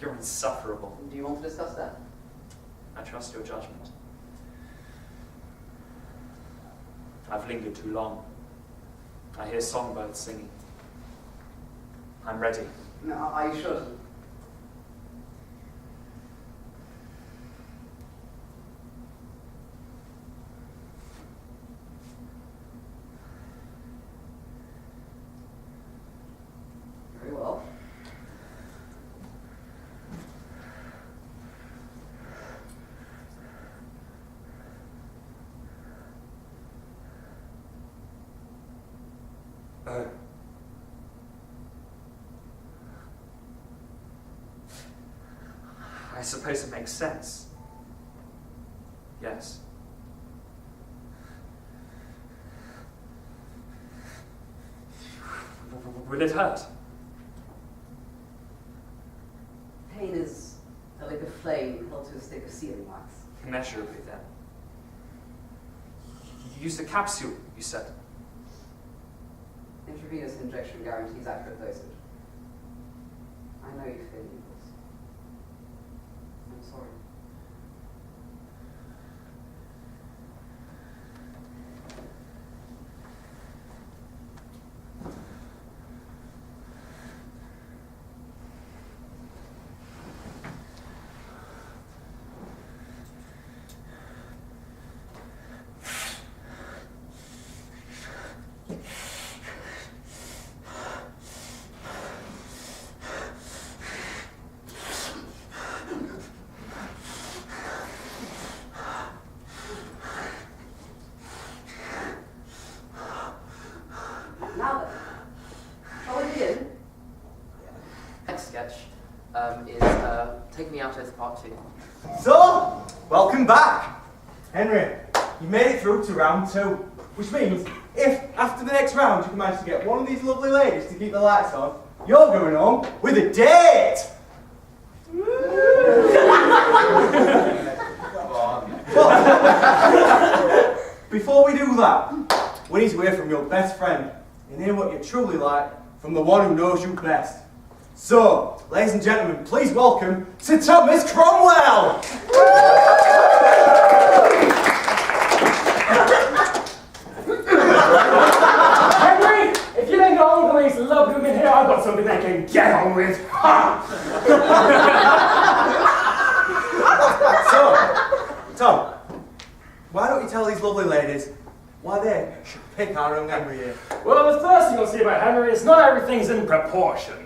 You're insufferable. Do you want to discuss that? I trust your judgment. I've lingered too long. I hear songbirds singing. I'm ready. No, are you sure? Very well. I suppose it makes sense. Yes. Will it hurt? Pain is like a flame held to a stick of sealing wax. Immeasurably, then. You used a capsule, you said. Intravenous injection guarantees accurate dosage. I know you feel evils. I'm sorry. Now then, shall we begin? Next sketch is Take Me Outeth Part 2. So, welcome back. Henry, you made it through to round 2, which means if after the next round you can manage to get one of these lovely ladies to keep the lights on, you're going home with a date. But before we do that, we need to hear from your best friend and hear what you're truly like from the one who knows you best. So, ladies and gentlemen, please welcome Sir Thomas Cromwell! Henry, if you ain't got all of these lovely women here, I've got something they can get on with. So, Tom, why don't you tell these lovely ladies why they should pick our own Henry here? Well, the first thing you'll see about Henry is not everything's in proportion.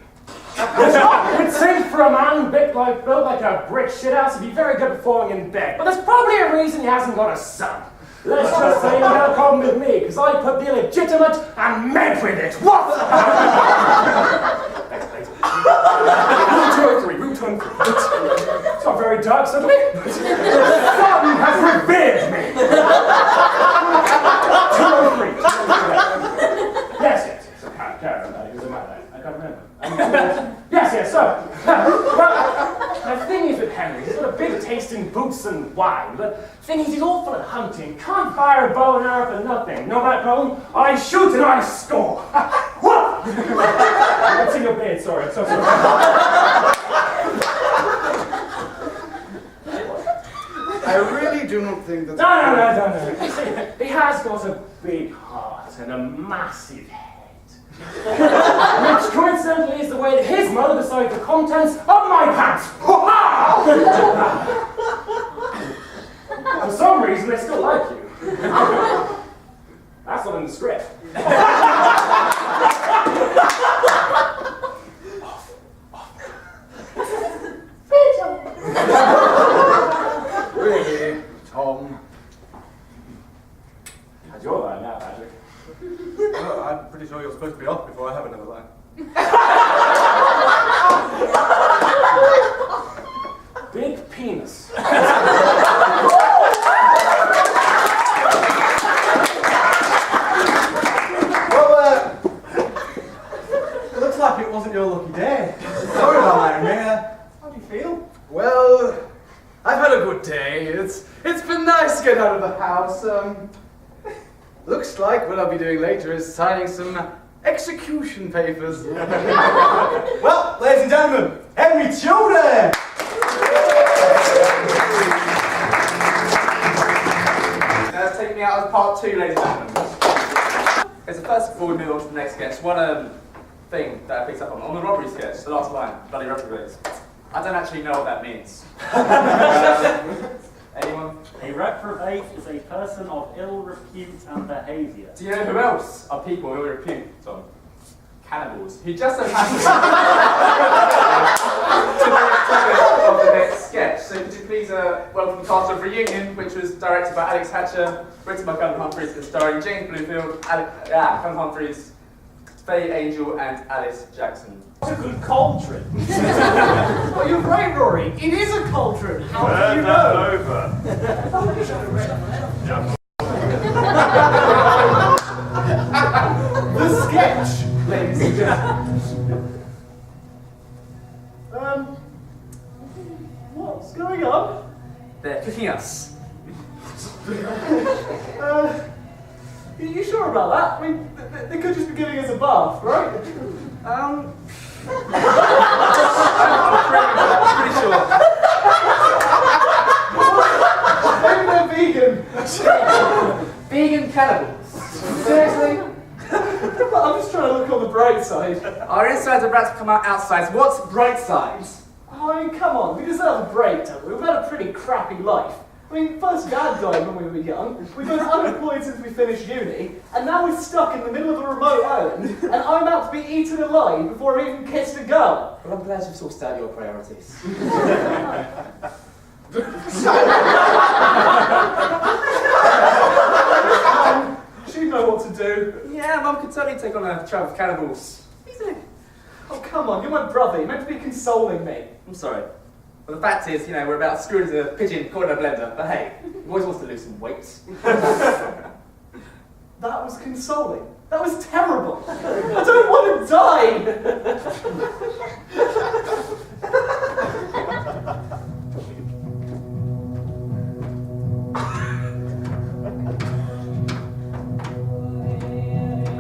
It seems for a man built like a brick shithouse to be very good performing in bed, but there's probably a reason he hasn't got a son. Let's just say you got a problem with me, because I put the illegitimate and meant with it. What? Room 203. It's not very dark suddenly. The sun has revered me. 203. Yes. I can't remember. It doesn't matter. I can't remember. Yes, so. Well, the thing is with Henry, he's got a big taste in boots and wine. The thing is, he's awful at hunting. Can't fire a bow and arrow for nothing. Know that problem? I shoot and I score. What's in your beard? Sorry, I'm so sorry. I really do not think that... No. You see, he has got a big heart and a massive head. Which coincidentally is the way that his mother decided the contents of my pants. For some reason, they still like you. That's not in the script. Really, Tom? How's your line now, Patrick? Well, I'm pretty sure you're supposed to be off before I have another line. Big penis. Well, it looks like it wasn't your lucky day. Sorry about that, Henry. How do you feel? Well, I've had a good day. It's been nice to get out of the house. Looks like what I'll be doing later is signing some execution papers. Well, ladies and gentlemen, Henry Tudor! That's taking me out of part 2, ladies and gentlemen. Okay, so first before we move on to the next sketch, one thing that I picked up on the robbery sketch, the last line, bloody reprobates. I don't actually know what that means. Anyone? A reprobate is a person of ill repute and behaviour. Do you know who else are people who repute, Tom? Cannibals. Who just so happens to be the topic of the next sketch. So could you please welcome the cast of Reunion, which was directed by Alex Hatcher, written by Colin Humphreys, and starring James Bluefield, Colin Humphreys, Faye Angel, and Alice Jackson. It's a good cauldron. Well, you're right, Rory. It is a cauldron. How do you know? The sketch, ladies and gentlemen. What's going on? They're cooking us. Are you sure about that? I mean, they could just be giving us a bath, right? I'm pretty sure. Maybe they're vegan. Vegan cannibals. Seriously? I'm just trying to look on the bright side. Our insides are about to come out outsides. What's bright sides? Oh, I mean, come on, we deserve a break, don't we? We've had a pretty crappy life. I mean, first Dad died when we were young, we've been unemployed since we finished uni, and now we're stuck in the middle of a remote island, and I'm about to be eaten alive before I've even kissed a girl. Well, I'm glad you've sorted out your priorities. She'd know what to do. Yeah, Mum could totally take on a tribe of cannibals. Oh, come on, you're my brother. You're meant to be consoling me. I'm sorry. But the fact is, we're about screwed as a pigeon caught in a blender. But hey, he always wants to lose some weight. That was consoling. That was terrible. I don't want to die.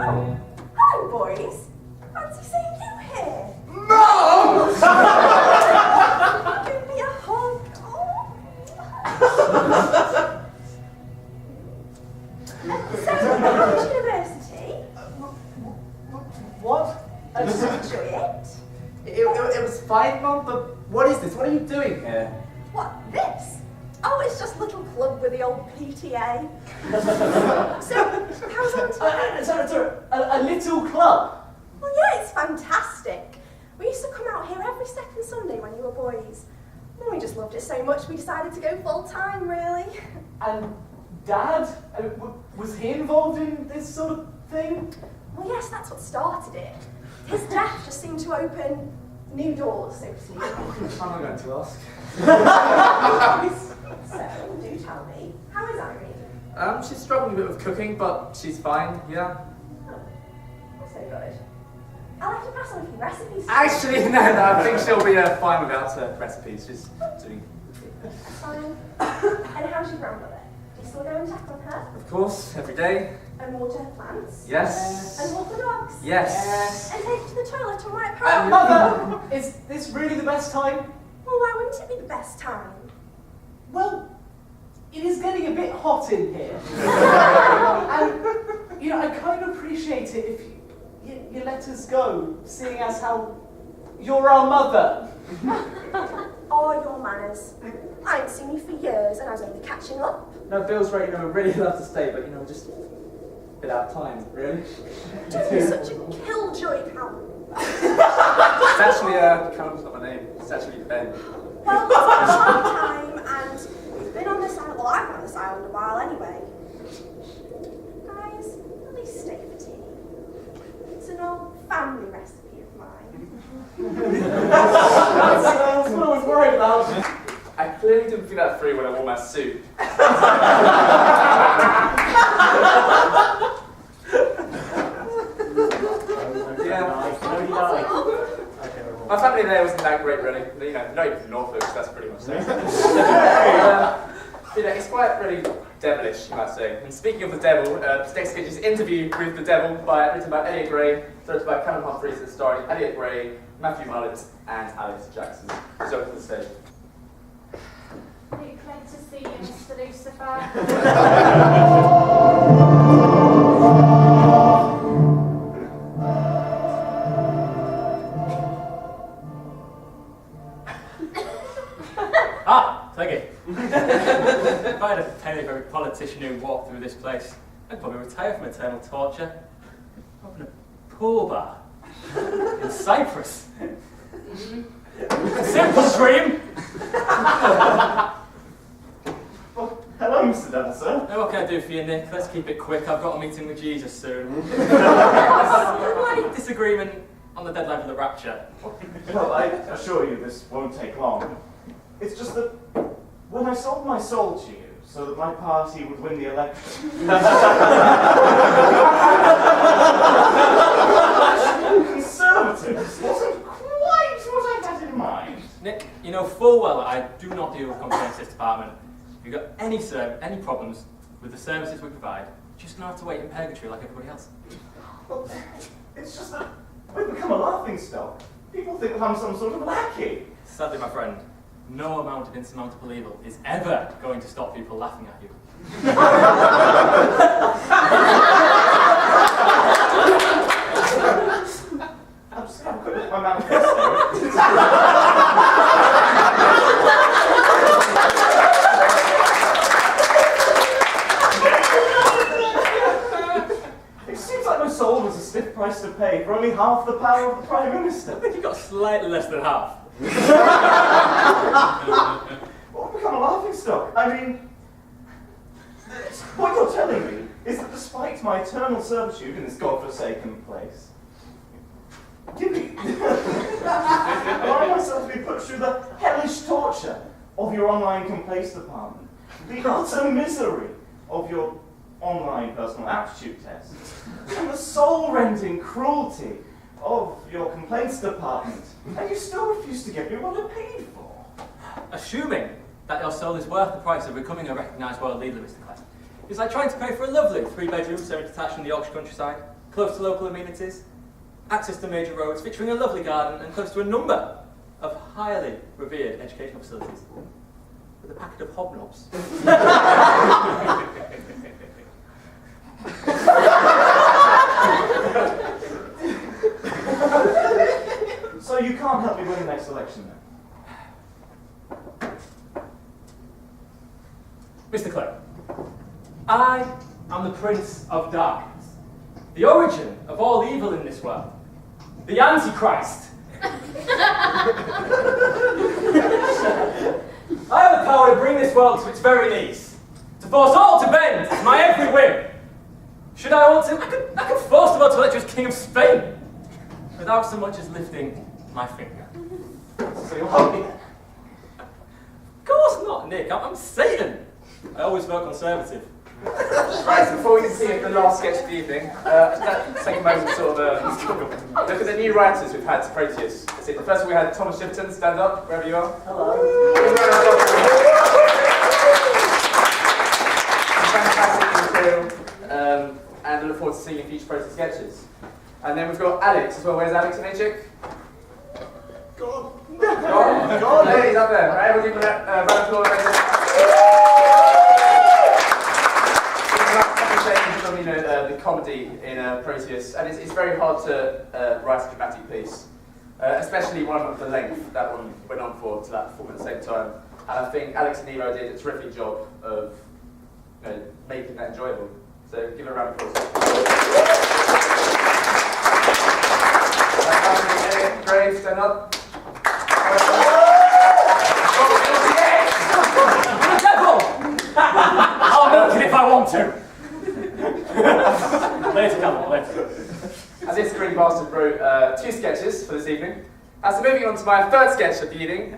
Oh, hello, boys. Fancy seeing you here. Mom! Give me a hug. So, how's university? What? Did you enjoy it? It was fine, Mum, but what is this? What are you doing here? What, this? Oh, it's just a little club with the old PTA. So, how's Untitled? Sorry, a little club. Well, yeah, it's fantastic. We used to come out here every second Sunday when you were boys. And we just loved it so much we decided to go full time, really. And Dad? Was he involved in this sort of thing? Well, yes, that's what started it. His death just seemed to open new doors, so to speak. I'm not going to ask. So, do tell me, how is Irene? She's struggling a bit with cooking, but she's fine, yeah. Oh, that's so good. I'll have to pass on a few recipes. Actually, no, I think she'll be fine without her recipes. She's doing... Fine. And how's your grandmother? Do you still go and check on her? Of course, every day. And water her plants? Yes. And walk the dogs? Yes. And take to the toilet and wipe her? Mother, is this really the best time? Well, why wouldn't it be the best time? Well, it is getting a bit hot in here. And, I kind of appreciate it if you let us go, seeing as how you're our mother. Oh, your manners. I haven't seen you for years and I was only catching up. No, Bill's right, we'd really love to stay, but, we're just a bit out of time, really. Don't be such a killjoy cow. It's actually, Callum's not my name, it's actually Ben. Well, it's been a long time and we've been on this island, well, I've been on this island a while anyway. Guys, at least stay for tea. It's an old family recipe of mine. That's what I was worried about. I clearly didn't think that through when I wore my suit. My family there wasn't that great, really. Not even from Norfolk, so that's pretty much it. You know, it's quite really devilish, you might say. And speaking of the devil, this next sketch is Interview with the Devil, written by Elliot Gray, directed by Cameron Humphreys, and starring Elliot Gray, Matthew Mullett, and Alex Jackson. Please open the stage. Really glad to see you, Mr. Lucifer. Thank you. If I had a penny for every politician who walked through this place, I'd probably retire from eternal torture. Open a pool bar in Cyprus. Simple dream. Well, hello, Mr. Devil, sir. Now, what can I do for you, Nick? Let's keep it quick. I've got a meeting with Jesus soon. Slight disagreement on the deadline for the rapture. Well, I assure you this won't take long. It's just that when I sold my soul to you so that my party would win the election, Conservatives wasn't quite what I had in mind. Nick, you know full well that I do not deal with complaints in this department. If you've got any problems with the services we provide, you're just going to have to wait in purgatory like everybody else. Well, it's just that we've become a laughing stock. People think that I'm some sort of lackey. Sadly, my friend, no amount of insurmountable evil is ever going to stop people laughing at you. I'm just going to put it in my manifesto. It seems like my soul was a stiff price to pay for only half the power of the Prime Minister. I think you got slightly less than half. Well, I've become a laughing stock. I mean, what you're telling me is that despite my eternal servitude in this godforsaken place, allow myself to be put through the hellish torture of your online complaints department, the utter misery of your online personal aptitude test, and the soul-rending cruelty of your complaints department, and you still refuse to give me what I paid for. Assuming that your soul is worth the price of becoming a recognised world leader, Mr. Clem, it's like trying to pay for a lovely 3-bedroom, semi-detached from the Yorkshire countryside, close to local amenities, access to major roads, featuring a lovely garden, and close to a number of highly revered educational facilities, with a packet of hobnobs. So you can't help me win the next election then? Mr. Clem, I am the Prince of Darkness, the origin of all evil in this world, the Antichrist. I have the power to bring this world to its very knees, to force all to bend to my every whim. Should I want to, I could force the world to elect you as King of Spain, without so much as lifting my finger. So you'll help me? Of course not, Nick. I'm Satan. I always vote Conservative. Right, so before we can see the last sketch of the evening, let's take a moment to sort of look at the new writers we've had to Proteus. The first one we had Thomas Shipton, stand up, wherever you are. Hello. Fantastic material, and I look forward to seeing future Proteus sketches. And then we've got Alex as well. Where's Alex in Egypt? God. God. There, he's up there. Right, everybody give him a round of applause. You know, the comedy in Proteus, and it's very hard to write a dramatic piece, especially one of the length that one went on for to that performance at the same time. And I think Alex and Nero did a terrific job of making that enjoyable. So give it a round of applause. Great, stand up. I'll milk it if I want to. Later, Callum, later. And this green bastard wrote 2 sketches for this evening. So moving on to my third sketch of the evening.